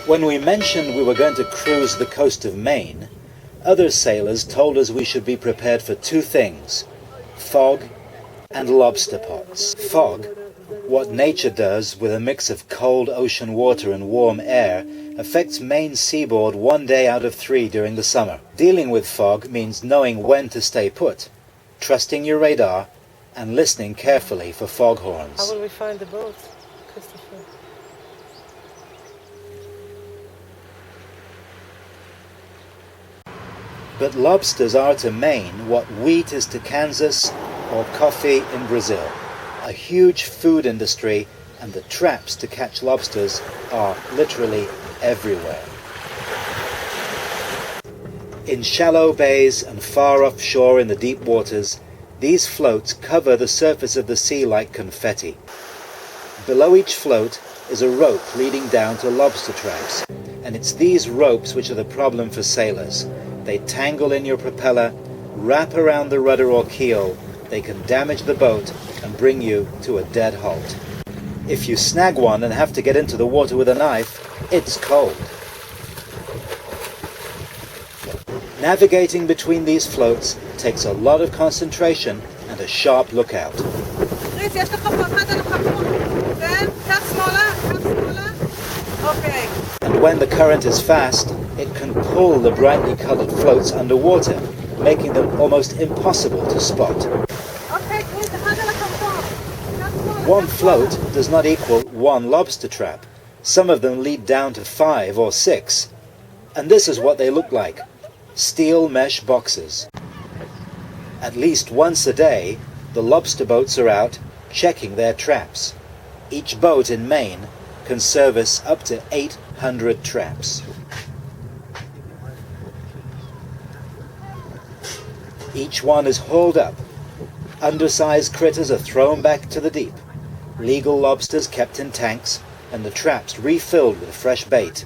When we mentioned we were going to cruise the coast of Maine, other sailors told us we should be prepared for two things: fog and lobster pots. Fog, what nature does with a mix of cold ocean water and warm air, affects Maine's seaboard 1 day out of 3 during the summer. Dealing with fog means knowing when to stay put, trusting your radar, and listening carefully for foghorns. How will we find the boat, Christopher? But lobsters are to Maine what wheat is to Kansas or coffee in Brazil. A huge food industry, and the traps to catch lobsters are literally everywhere. In shallow bays and far offshore in the deep waters, these floats cover the surface of the sea like confetti. Below each float is a rope leading down to lobster traps, and it's these ropes which are the problem for sailors. They tangle in your propeller, wrap around the rudder or keel, they can damage the boat and bring you to a dead halt. If you snag one and have to get into the water with a knife, it's cold. Navigating between these floats takes a lot of concentration and a sharp lookout. Okay. And when the current is fast, it can pull the brightly colored floats underwater, making them almost impossible to spot. One float does not equal one lobster trap. Some of them lead down to 5 or 6. And this is what they look like: steel mesh boxes. At least once a day, the lobster boats are out checking their traps. Each boat in Maine can service up to 800 traps. Each one is hauled up. Undersized critters are thrown back to the deep. Legal lobsters kept in tanks, and the traps refilled with fresh bait.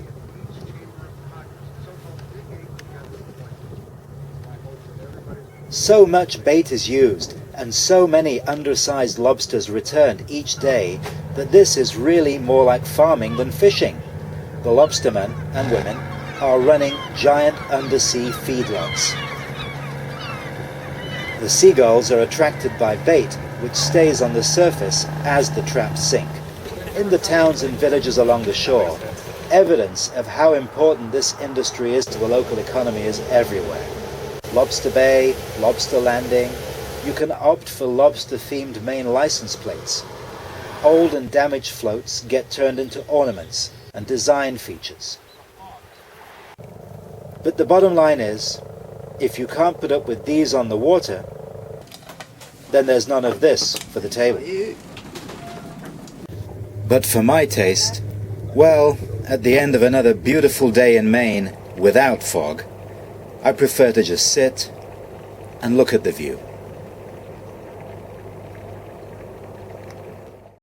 So much bait is used, and so many undersized lobsters returned each day, that this is really more like farming than fishing. The lobstermen and women are running giant undersea feedlots. The seagulls are attracted by bait, which stays on the surface as the traps sink. In the towns and villages along the shore, evidence of how important this industry is to the local economy is everywhere. Lobster Bay, Lobster Landing. You can opt for lobster-themed Maine license plates. Old and damaged floats get turned into ornaments and design features. But the bottom line is, if you can't put up with these on the water, then there's none of this for the table. But for my taste, well, at the end of another beautiful day in Maine without fog, I prefer to just sit and look at the view.